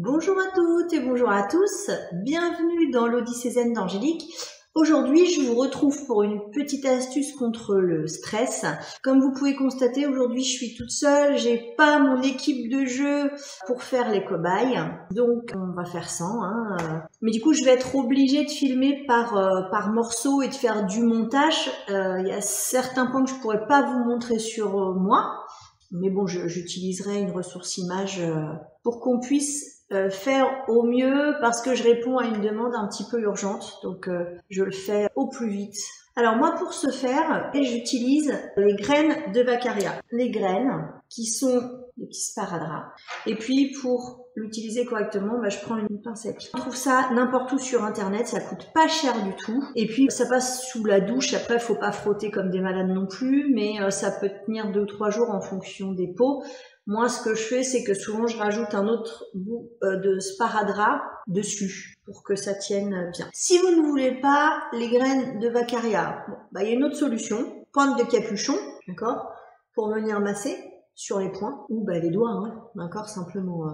Bonjour à toutes et bonjour à tous, bienvenue dans l'Odyssée Zen d'Angélique. Aujourd'hui, je vous retrouve pour une petite astuce contre le stress. Comme vous pouvez constater, aujourd'hui, je suis toute seule, j'ai pas mon équipe de jeu pour faire les cobayes, donc on va faire sans. Mais du coup, je vais être obligée de filmer par morceaux et de faire du montage. Il y a certains points que je pourrais pas vous montrer sur moi, mais bon, j'utiliserai une ressource image pour qu'on puisse faire au mieux parce que je réponds à une demande un petit peu urgente, donc je le fais au plus vite. Alors moi, pour ce faire, j'utilise les graines de Vaccaria. Les graines qui sont des petits sparadraps. Et puis pour l'utiliser correctement, je prends une pincette. On trouve ça n'importe où sur internet, ça coûte pas cher du tout. Et puis ça passe sous la douche, après faut pas frotter comme des malades non plus, mais ça peut tenir 2 ou 3 jours en fonction des peaux. Moi, ce que je fais, c'est que souvent, je rajoute un autre bout de sparadrap dessus pour que ça tienne bien. Si vous ne voulez pas les graines de Vaccaria, il y a une autre solution. Pointe de capuchon, d'accord, pour venir masser sur les points ou les doigts, d'accord, simplement.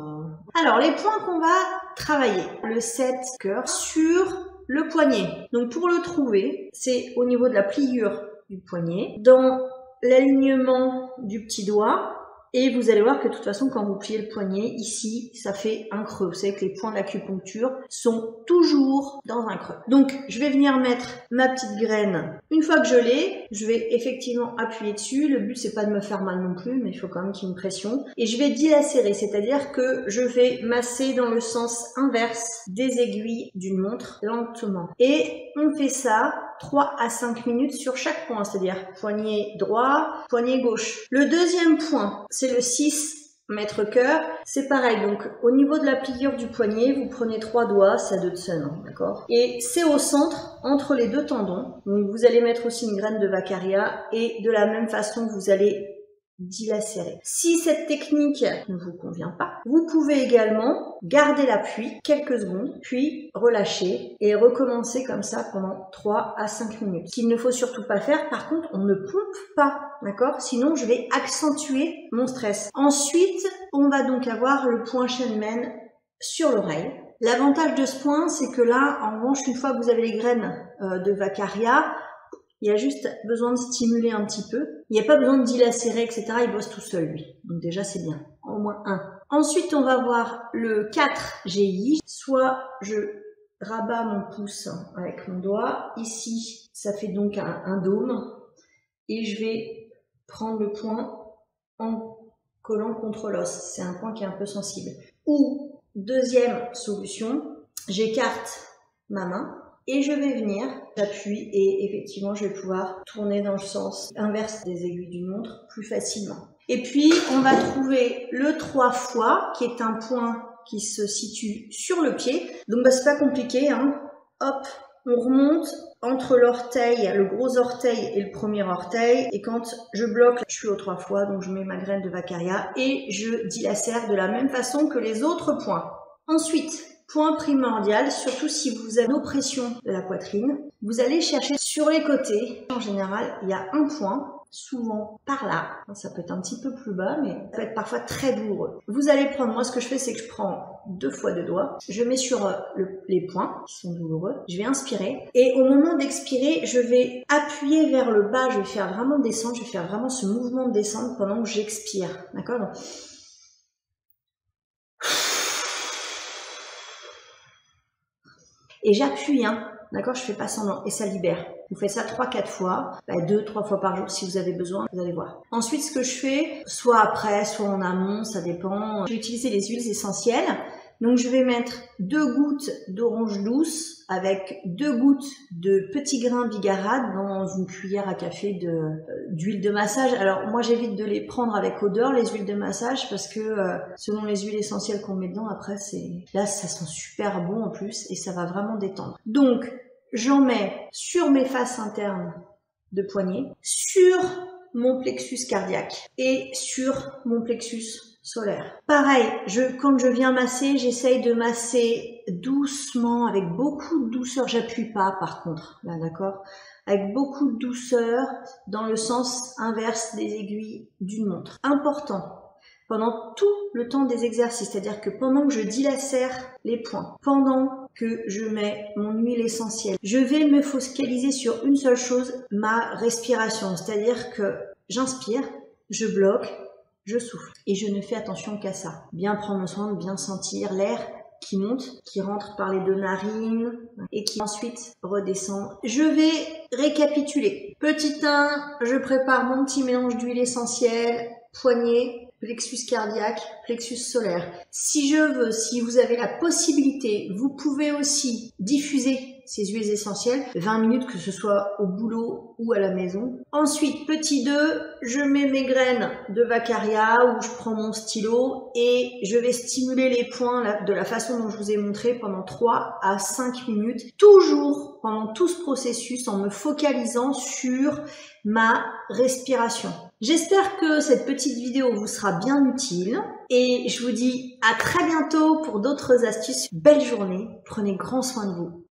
Alors, les points qu'on va travailler. Le 7 cœur sur le poignet. Donc, pour le trouver, c'est au niveau de la pliure du poignet, dans l'alignement du petit doigt. Et vous allez voir que de toute façon, quand vous pliez le poignet, ici, ça fait un creux. Vous savez que les points d'acupuncture sont toujours dans un creux. Donc, je vais venir mettre ma petite graine. Une fois que je l'ai, je vais effectivement appuyer dessus. Le but, c'est pas de me faire mal non plus, mais il faut quand même qu'il y ait une pression. Et je vais dilacérer, c'est-à-dire que je vais masser dans le sens inverse des aiguilles d'une montre, lentement. Et on fait ça 3 à 5 minutes sur chaque point, c'est-à-dire poignet droit, poignet gauche. Le deuxième point, c'est le 6 mètre cœur. C'est pareil, donc au niveau de la pliure du poignet, vous prenez 3 doigts, ça de Tsun, d'accord? Et c'est au centre, entre les deux tendons. Donc vous allez mettre aussi une graine de Vaccaria et de la même façon, vous allez dilacérer. Si cette technique ne vous convient pas, vous pouvez également garder l'appui quelques secondes, puis relâcher et recommencer comme ça pendant 3 à 5 minutes. Ce qu'il ne faut surtout pas faire, par contre, on ne pompe pas, d'accord? Sinon, je vais accentuer mon stress. Ensuite, on va donc avoir le point Shenmen sur l'oreille. L'avantage de ce point, c'est que là, en revanche, une fois que vous avez les graines de Vaccaria, il y a juste besoin de stimuler un petit peu. Il n'y a pas besoin de dilacérer, etc. Il bosse tout seul, lui. Donc déjà, c'est bien. Au moins un. Ensuite, on va voir le 4 GI. Soit je rabats mon pouce avec mon doigt. Ici, ça fait donc un dôme. Et je vais prendre le point en collant contre l'os. C'est un point qui est un peu sensible. Ou, deuxième solution, j'écarte ma main. Et je vais venir, j'appuie et effectivement je vais pouvoir tourner dans le sens inverse des aiguilles d'une montre plus facilement. Et puis on va trouver le 3 fois qui est un point qui se situe sur le pied. Donc c'est pas compliqué, Hop, on remonte entre l'orteil, le gros orteil et le premier orteil. Et quand je bloque, je suis au 3 fois, donc je mets ma graine de Vaccaria et je dilacère de la même façon que les autres points. Ensuite, point primordial, surtout si vous avez une oppression de la poitrine, vous allez chercher sur les côtés. En général, il y a un point, souvent par là. Ça peut être un petit peu plus bas, mais ça peut être parfois très douloureux. Vous allez prendre, moi ce que je fais, c'est que je prends 2 fois 2 doigts. Je mets sur les points qui sont douloureux. Je vais inspirer. Et au moment d'expirer, je vais appuyer vers le bas. Je vais faire vraiment descendre. Je vais faire vraiment ce mouvement de descente pendant que j'expire. D'accord ? Et j'appuie, d'accord, je fais pas semblant, et ça libère. Vous faites ça 3-4 fois, 2-3 fois par jour si vous avez besoin, vous allez voir. Ensuite, ce que je fais, soit après, soit en amont, ça dépend. Je vais utiliser les huiles essentielles. Donc, je vais mettre 2 gouttes d'orange douce avec 2 gouttes de petits grains bigarade dans une cuillère à café d'huile de massage. Alors, moi, j'évite de les prendre avec odeur, les huiles de massage, parce que selon les huiles essentielles qu'on met dedans, après, là, ça sent super bon en plus et ça va vraiment détendre. Donc, j'en mets sur mes faces internes de poignet, sur mon plexus cardiaque et sur mon plexus solaire. Pareil, quand je viens masser, j'essaye de masser doucement, avec beaucoup de douceur. J'appuie pas par contre, là, d'accord? Avec beaucoup de douceur, dans le sens inverse des aiguilles d'une montre. Important, pendant tout le temps des exercices. C'est-à-dire que pendant que je dilacère les poings, pendant que je mets mon huile essentielle, je vais me focaliser sur une seule chose, ma respiration. C'est-à-dire que j'inspire, je bloque, je souffle. Et je ne fais attention qu'à ça. Bien prendre soin de bien sentir l'air qui monte, qui rentre par les 2 narines et qui ensuite redescend. Je vais récapituler. Petit 1, je prépare mon petit mélange d'huile essentielle, poignet, plexus cardiaque, plexus solaire. Si je veux, si vous avez la possibilité, vous pouvez aussi diffuser ces huiles essentielles 20 minutes, que ce soit au boulot ou à la maison. Ensuite, petit 2, je mets mes graines de Vaccaria ou je prends mon stylo et je vais stimuler les points de la façon dont je vous ai montré pendant 3 à 5 minutes, toujours pendant tout ce processus en me focalisant sur ma respiration. J'espère que cette petite vidéo vous sera bien utile et je vous dis à très bientôt pour d'autres astuces. Belle journée, prenez grand soin de vous.